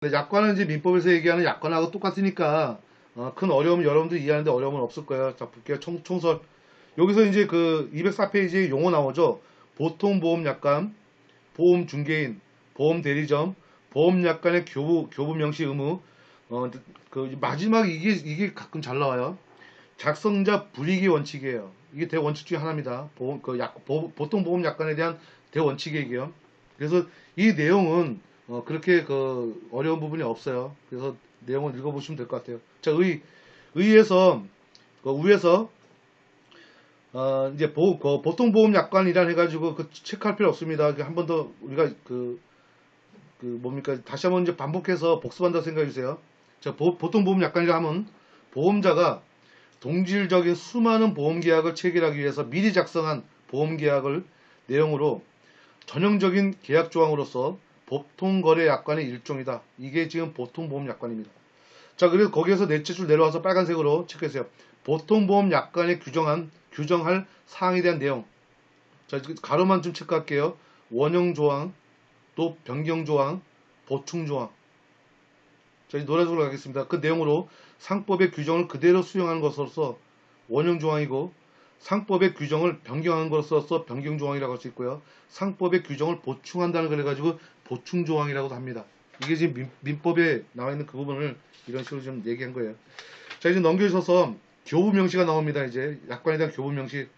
근데 약관은 이제 민법에서 얘기하는 약관하고 똑같으니까 큰 어려움 여러분들이 이해하는데 어려움은 없을 거예요. 자 볼게요. 총설. 여기서 이제 그 204페이지에 용어 나오죠. 보통보험약관, 보험중개인, 보험대리점, 보험약관의 교부 명시 의무. 그 마지막 이게 가끔 잘 나와요. 작성자 불이익의 원칙이에요. 이게 대원칙 중에 하나입니다. 보통보험약관에 대한 대원칙이에요. 그래서 이 내용은 그렇게 그 어려운 부분이 없어요. 그래서 내용을 읽어보시면 될 것 같아요. 자, 의에서 위에서 이제 보통보험약관이라 해가지고 그 체크할 필요 없습니다. 한 번 더 우리가 뭡니까 다시 한번 이제 반복해서 복습한다고 생각해 주세요. 자, 보통보험약관이라 하면 보험자가 동질적인 수많은 보험계약을 체결하기 위해서 미리 작성한 보험계약을 내용으로 전형적인 계약 조항으로서 보통거래약관의 일종이다. 이게 지금 보통보험약관입니다. 자, 그래서 거기에서 넷째 줄 내려와서 빨간색으로 체크했어요. 보통보험약관에 규정할 사항에 대한 내용. 자, 가로만 좀 체크할게요. 원형조항, 또 변경조항, 보충조항. 자, 이제 노란색으로 가겠습니다. 그 내용으로 상법의 규정을 그대로 수용하는 것으로서 원형조항이고, 상법의 규정을 변경하는 것으로서 변경조항이라고 할 수 있고요. 상법의 규정을 보충한다는 걸 해가지고 보충조항이라고도 합니다. 이게 지금 민법에 나와 있는 그 부분을 이런 식으로 좀 얘기한 거예요. 자, 이제 넘겨주셔서 교부명시가 나옵니다. 이제 약관에 대한 교부명시.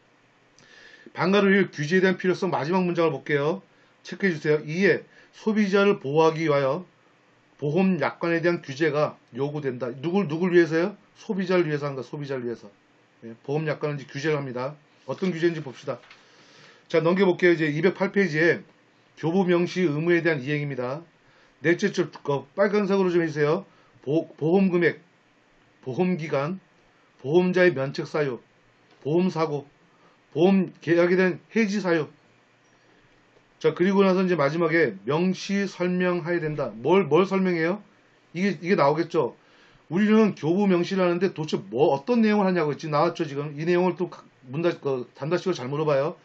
방가를 위해 규제에 대한 필요성 마지막 문장을 볼게요. 체크해 주세요. 2에 소비자를 보호하기 위하여 보험 약관에 대한 규제가 요구된다. 누굴 위해서요? 소비자를 위해서 한다. 소비자를 위해서. 예, 보험 약관은 이제 규제를 합니다. 어떤 규제인지 봅시다. 자, 넘겨볼게요. 이제 208페이지에 교부 명시 의무에 대한 이행입니다. 넷째 줄 빨간색으로 좀 해주세요. 보험 금액, 보험 기간, 보험자의 면책 사유, 보험 사고, 보험 계약에 대한 해지 사유. 자, 그리고 나서 이제 마지막에 명시 설명해야 된다. 뭘 설명해요? 이게 나오겠죠. 우리는 교부 명시를 하는데 도대체 어떤 내용을 하냐고 했지. 나왔죠, 지금. 이 내용을 또 단다식으로 잘 물어봐요.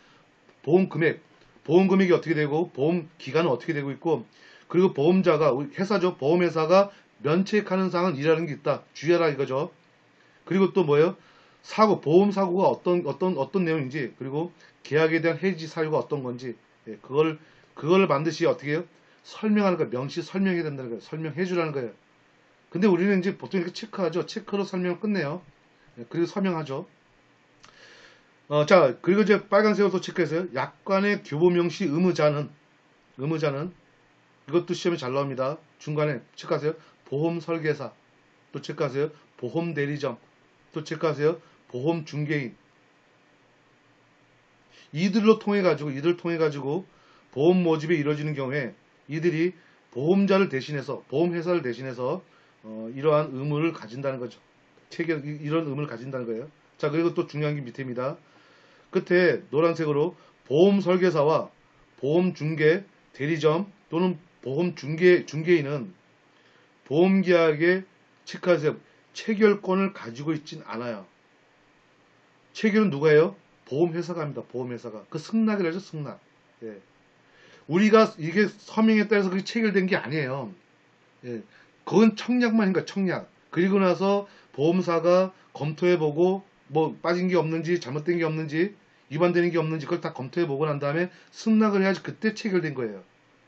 보험 금액, 보험 금액이 어떻게 되고, 보험 기간은 어떻게 되고 있고, 그리고 보험자가, 우리 회사죠. 보험회사가 면책하는 사항은 이라는 게 있다. 주의하라 이거죠. 그리고 또 뭐예요? 보험 사고가 어떤 내용인지, 그리고 계약에 대한 해지 사유가 어떤 건지, 예, 그걸 반드시 어떻게 해요? 설명하는 거예요. 명시 설명해야 된다는 거예요. 설명해 주라는 거예요. 근데 우리는 이제 보통 이렇게 체크하죠. 체크로 설명을 끝내요. 예, 그리고 설명하죠. 자, 그리고 이제 빨간색으로 또 체크했어요. 약관의 교부 명시 의무자는, 이것도 시험에 잘 나옵니다. 중간에 체크하세요. 보험 설계사, 또 체크하세요. 보험 대리점, 또 체크하세요. 보험 중개인. 이들을 통해 가지고 보험 모집이 이루어지는 경우에 이들이 보험자를 대신해서 보험회사를 대신해서 이러한 의무를 가진다는 거죠. 이런 의무를 가진다는 거예요. 자, 그리고 또 중요한 게 밑에입니다. 끝에 노란색으로 보험 설계사와 보험 중개 대리점 또는 보험 중개인은 보험계약에 체크하세요. 체결권을 가지고 있진 않아요. 체결은 누가 해요? 보험회사가 합니다. 보험회사가. 그 승낙이라죠, 승낙. 예. 우리가 이게 서명에 따라서 그게 체결된 게 아니에요. 예. 그건 청약만 한 거야, 청약. 그리고 나서 보험사가 검토해보고 뭐 빠진 게 없는지 잘못된 게 없는지 위반되는 게 없는지 그걸 다 검토해보고 난 다음에 승낙을 해야지 그때 체결된 거예요.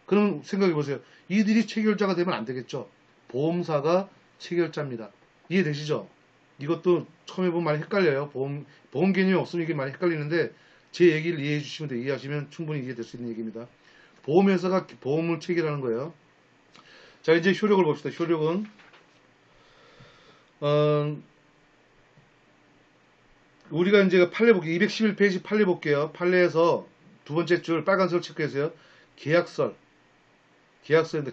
그럼 생각해보세요. 이들이 체결자가 되면 안 되겠죠. 보험사가 체결자입니다. 이해되시죠? 이것도 처음 해보면 많이 헷갈려요. 보험 개념이 없으면 이게 많이 헷갈리는데 제 얘기를 이해해 주시면 이해하시면 충분히 이해될 수 있는 얘기입니다. 보험회사가 보험을 체결하는 거예요. 자, 이제 효력을 봅시다. 효력은 우리가 이제 판례 볼게요. 211페이지 판례 볼게요. 판례에서 두 번째 줄 빨간색을 체크해서요. 계약서입니다.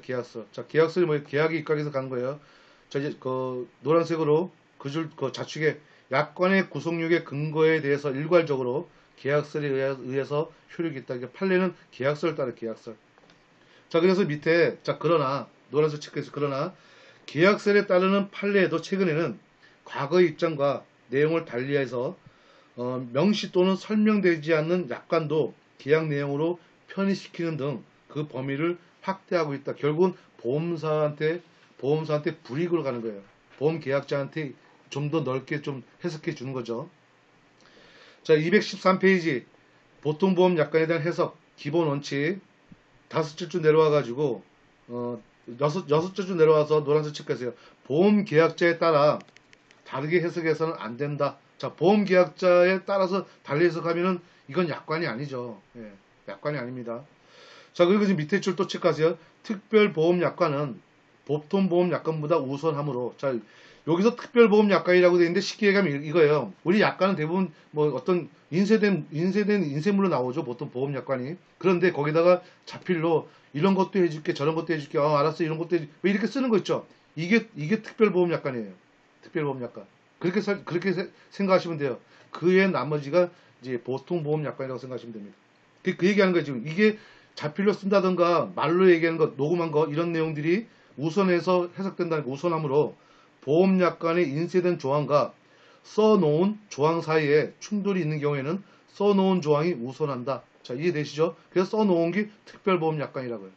계약서. 자, 계약서는 뭐예요? 계약이 입각해서 가는 거예요. 자, 이제 그 노란색으로 그 줄 좌측에 약관의 구속력의 근거에 대해서 일괄적으로 계약서에 의해서 효력이 있다. 판례는 계약서를 따라 계약서. 자, 그래서 밑에 그러나 노란색 체크해서 그러나 계약서에 따르는 판례에도 최근에는 과거의 입장과 내용을 달리해서 명시 또는 설명되지 않는 약관도 계약 내용으로 편의시키는 등 그 범위를 확대하고 있다. 결국은 보험사한테 보험사한테 불이익으로 가는 거예요. 보험 계약자한테 좀 더 넓게 좀 해석해 주는 거죠. 자, 213페이지 보통보험 약관에 대한 해석 기본 원칙 다섯 줄쭉 내려와 가지고 여섯 줄쭉 내려와서 노란색 체크하세요. 보험 계약자에 따라 다르게 해석해서는 안 된다. 자, 보험 계약자에 따라서 달리 해석하면은 이건 약관이 아니죠. 예, 약관이 아닙니다. 자, 그리고 지금 밑에 줄 또 체크하세요. 특별보험 약관은 보통보험 약관보다 우선하므로. 자, 여기서 특별보험 약관이라고 되어 있는데 쉽게 얘기하면 이거예요. 우리 약관은 대부분 뭐 어떤 인쇄물로 나오죠. 보통 보험 약관이. 그런데 거기다가 자필로 이런 것도 해줄게, 저런 것도 해줄게. 알았어, 이런 것도 해줄게. 왜 이렇게 쓰는 거 있죠? 이게 특별보험 약관이에요. 특별보험 약관. 그렇게 생각하시면 돼요. 그 외 나머지가 이제 보통보험 약관이라고 생각하시면 됩니다. 그 얘기하는 거예요. 지금 이게 자필로 쓴다던가 말로 얘기하는 것, 녹음한 거 이런 내용들이 우선해서 해석된다는 거 우선함으로 보험약관에 인쇄된 조항과 써놓은 조항 사이에 충돌이 있는 경우에는 써놓은 조항이 우선한다. 자, 이해되시죠? 그래서 써놓은 게 특별보험약관이라고요.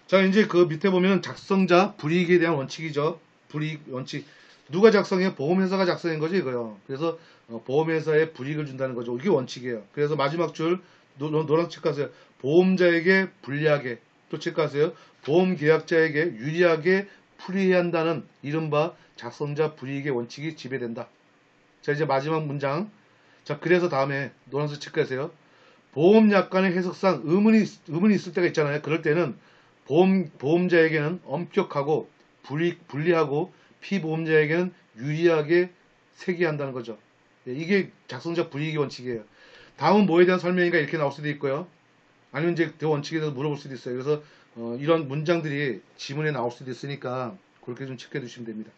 자, 이제 그 밑에 보면 작성자 불이익에 대한 원칙이죠. 불이익 원칙. 누가 작성해요? 보험회사가 작성한 거죠, 이거요. 그래서 보험회사에 불이익을 준다는 거죠. 이게 원칙이에요. 그래서 마지막 줄 노란 체크하세요. 보험자에게 불리하게 또 체크하세요. 보험계약자에게 유리하게 풀이해야 한다는 이른바 작성자 불이익의 원칙이 지배된다. 자, 이제 마지막 문장. 자, 그래서 다음에 노란색 체크하세요. 보험약관의 해석상 의문이 있을 때가 있잖아요. 그럴 때는 보험자에게는 엄격하고 불리하고 피보험자에게는 유리하게 세기한다는 거죠. 이게 작성자 불이익의 원칙이에요. 다음은 뭐에 대한 설명인가 이렇게 나올 수도 있고요. 아니면 이제 그 원칙에 대해서 물어볼 수도 있어요. 그래서 이런 문장들이 지문에 나올 수도 있으니까 그렇게 좀 체크해 두시면 됩니다.